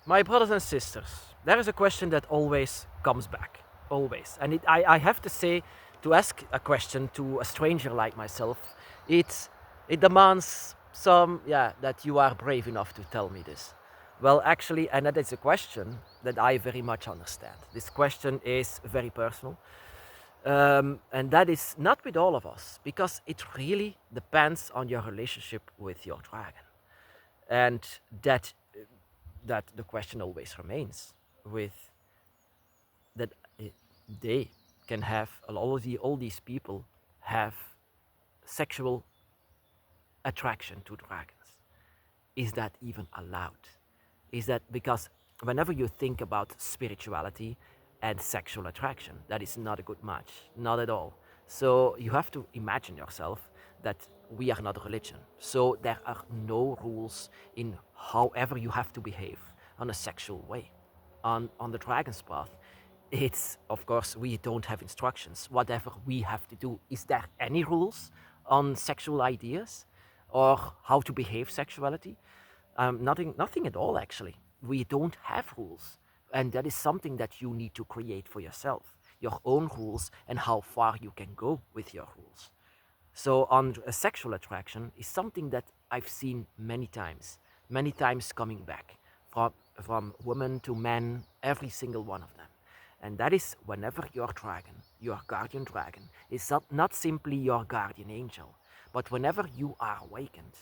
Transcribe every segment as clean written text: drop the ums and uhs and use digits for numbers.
My brothers and sisters, there is a question that always comes back, always. And I have to say, to ask a question to a stranger like myself, it, it demands some, yeah, that you are brave enough to tell me this. Well, actually, and that is a question that I very much understand. This question is very personal. And that is not with all of us, because it really depends on your relationship with your dragon. And that that the question always remains with that they can have all these people have sexual attraction to dragons. Is that even allowed? Is that because whenever you think about spirituality and sexual attraction, that is not a good match, not at all. So you have to imagine yourself that we are not a religion. So there are no rules in however you have to behave on a sexual way. On the dragon's path, it's of course we don't have instructions. Whatever we have to do, is there any rules on sexual ideas or how to behave sexuality? Nothing at all, actually. We don't have rules. And that is something that you need to create for yourself, your own rules and how far you can go with your rules. So, on a sexual attraction is something that I've seen many times coming back from women to men, every single one of them. And that is whenever your dragon, your guardian dragon, is not simply your guardian angel, but whenever you are awakened,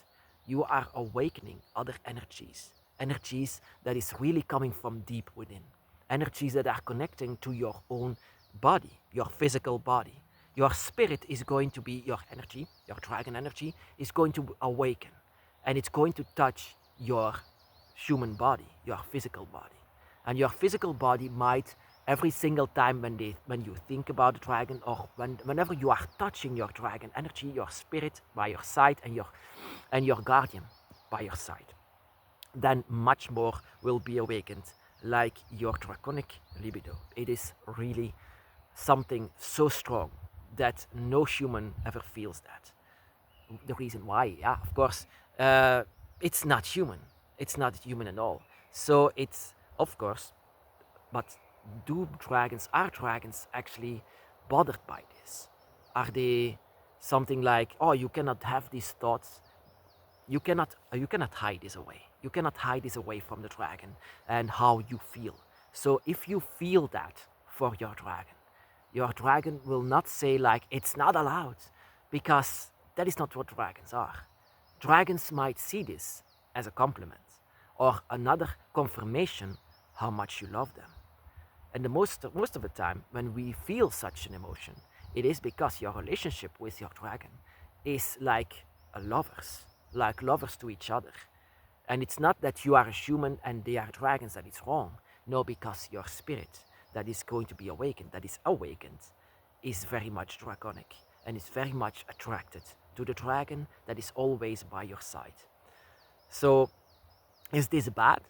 you are awakening other energies, energies that is really coming from deep within, energies that are connecting to your own body, your physical body. Your spirit is going to be your energy, your dragon energy is going to awaken, and it's going to touch your human body, your physical body. And your physical body might, every single time when you think about the dragon, or whenever you are touching your dragon energy, your spirit by your side and your guardian by your side, then much more will be awakened, like your draconic libido. It is really something so strong that no human ever feels that. The reason why, yeah, of course, it's not human. It's not human at all. So it's, of course, but are dragons actually bothered by this? Are they something like, oh, you cannot have these thoughts? You cannot hide this away. You cannot hide this away from the dragon and how you feel. So if you feel that for your dragon will not say like it's not allowed, because that is not what dragons are. Dragons might see this as a compliment or another confirmation how much you love them. And most of the time, when we feel such an emotion, it is because your relationship with your dragon is like lovers to each other. And it's not that you are a human and they are dragons that it's wrong. No, because your spirit that is going to be awakened, that is awakened, is very much draconic and is very much attracted to the dragon that is always by your side. So, is this bad?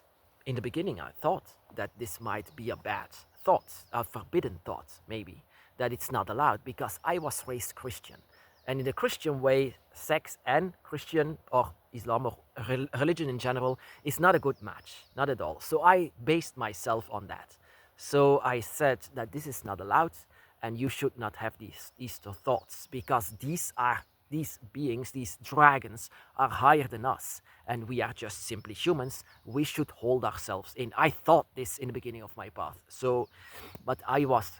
In the beginning, I thought that this might be a bad thought, a forbidden thought, maybe, that it's not allowed, because I was raised Christian. And in the Christian way, sex and Christian or Islam or religion in general is not a good match, not at all. So I based myself on that. So I said that this is not allowed and you should not have these thoughts, because these beings, these dragons, are higher than us, and we are just simply humans. We should hold ourselves in. I thought this in the beginning of my path. So, but I was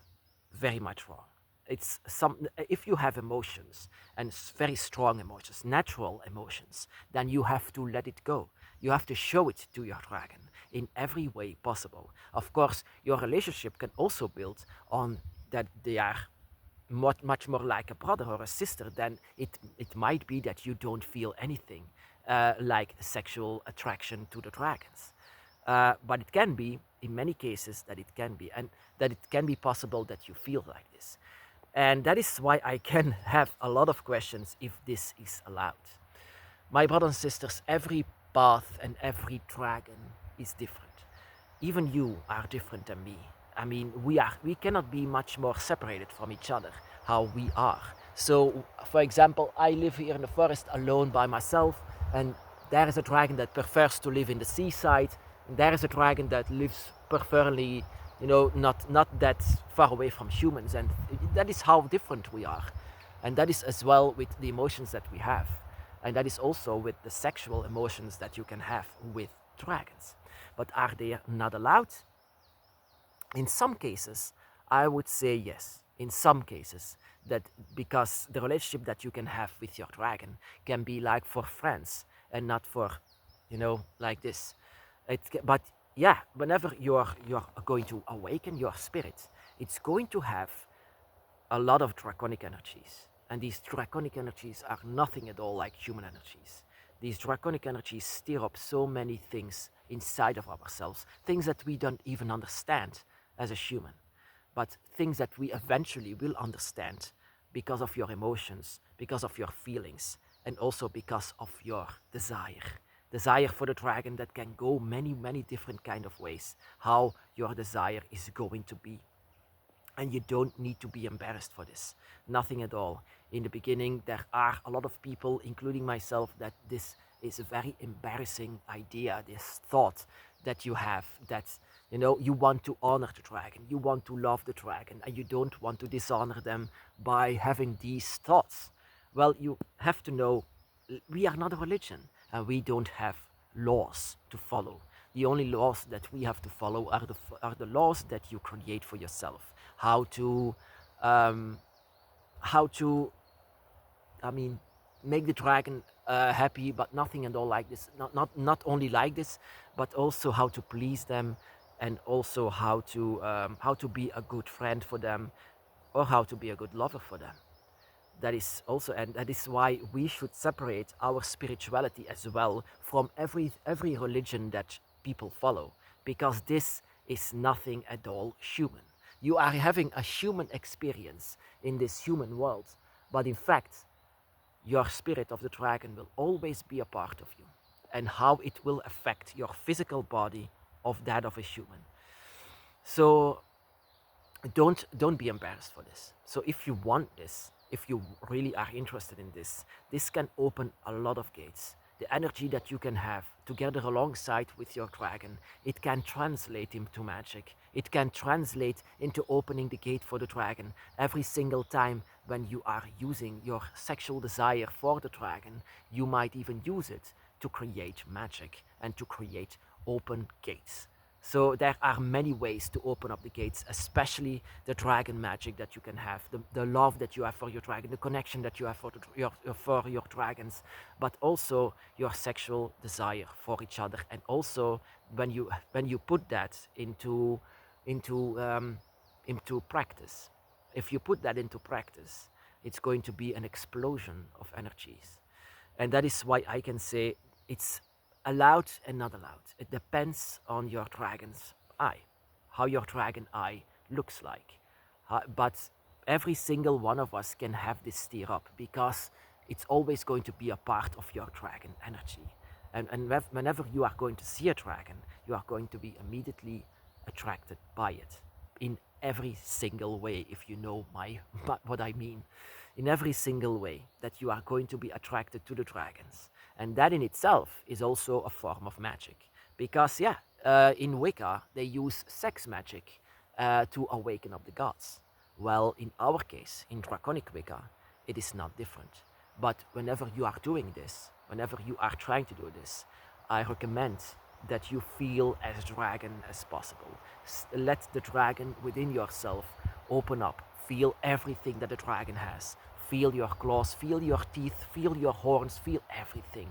very much wrong. It's some If you have emotions and very strong emotions, natural emotions, then you have to let it go. You have to show it to your dragon in every way possible. Of course, your relationship can also build on that they are much more like a brother or a sister. Then it might be that you don't feel anything like sexual attraction to the dragons. But it can be, in many cases, that it can be, and that it can be possible that you feel like this. And that is why I can have a lot of questions if this is allowed. My brothers and sisters, every path and every dragon is different. Even you are different than me. I mean, we cannot be much more separated from each other how we are. So, for example, I live here in the forest alone by myself, and there is a dragon that prefers to live in the seaside, There is a dragon that lives preferably, not that far away from humans, and that is how different we are. And that is as well with the emotions that we have. And that is also with the sexual emotions that you can have with dragons. But are they not allowed? In some cases, I would say yes. In some cases, that because the relationship that you can have with your dragon can be like for friends and not for, like this. But yeah, whenever you're going to awaken your spirit, it's going to have a lot of draconic energies. And these draconic energies are nothing at all like human energies. These draconic energies stir up so many things inside of ourselves, things that we don't even understand as a human, but things that we eventually will understand because of your emotions, because of your feelings, and also because of your desire. Desire for the dragon that can go many, many different kind of ways, how your desire is going to be. And you don't need to be embarrassed for this. Nothing at all. In the beginning, there are a lot of people, including myself, that this is a very embarrassing idea, this thought that you have, that you want to honor the dragon, you want to love the dragon, and you don't want to dishonor them by having these thoughts. Well, you have to know we are not a religion, and we don't have laws to follow. The only laws that we have to follow are the laws that you create for yourself. Um, how to, I mean, make the dragon happy, but nothing and all like this. Not only like this, but also how to please them, and also how to be a good friend for them, or how to be a good lover for them. That is also, and that is why we should separate our spirituality as well from every religion that people follow, because this is nothing at all human. You are having a human experience in this human world, but in fact your spirit of the dragon will always be a part of you, and how it will affect your physical body of that of a human. So don't be embarrassed for this. So if you want this, if you really are interested in this can open a lot of gates. The energy that you can have together alongside with your dragon, it can translate into magic. It can translate into opening the gate for the dragon every single time when you are using your sexual desire for the dragon. You might even use it to create magic and to create open gates. So there are many ways to open up the gates, especially the dragon magic that you can have, the love that you have for your dragon, the connection that you have for your dragons, but also your sexual desire for each other. And also when you put that into into practice, if you put that into practice, it's going to be an explosion of energies. And that is why I can say it's allowed and not allowed. It depends on your dragon's eye, how your dragon eye looks like. But every single one of us can have this stir up, because it's always going to be a part of your dragon energy. And whenever you are going to see a dragon, you are going to be immediately attracted by it in every single way, if you know what I mean. In every single way that you are going to be attracted to the dragons. And that in itself is also a form of magic. Because, yeah, in Wicca, they use sex magic to awaken up the gods. Well, in our case, in Draconic Wicca, it is not different. But whenever you are doing this, whenever you are trying to do this, I recommend that you feel as dragon as possible. Let the dragon within yourself open up. Feel everything that the dragon has. Feel your claws, feel your teeth, feel your horns, feel everything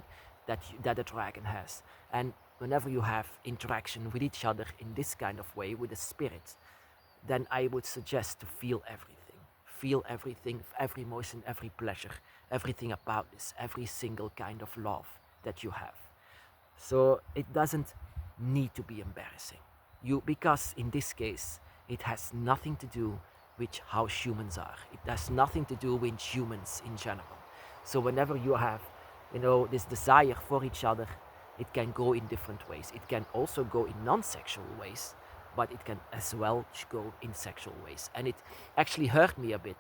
that the dragon has. And whenever you have interaction with each other in this kind of way, with the spirit, then I would suggest to feel everything. Feel everything, every emotion, every pleasure, everything about this, every single kind of love that you have. So it doesn't need to be embarrassing. Because in this case, it has nothing to do with how humans are. It has nothing to do with humans in general. So whenever you have, this desire for each other, it can go in different ways. It can also go in non-sexual ways, but it can as well go in sexual ways. And it actually hurt me a bit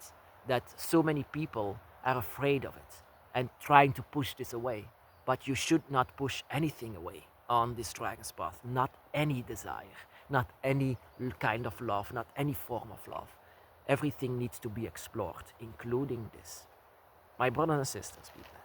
that so many people are afraid of it and trying to push this away. But you should not push anything away. on this dragon's path. Not any desire, not any kind of love, not any form of love. Everything needs to be explored, including this. My brothers and sisters, be blessed.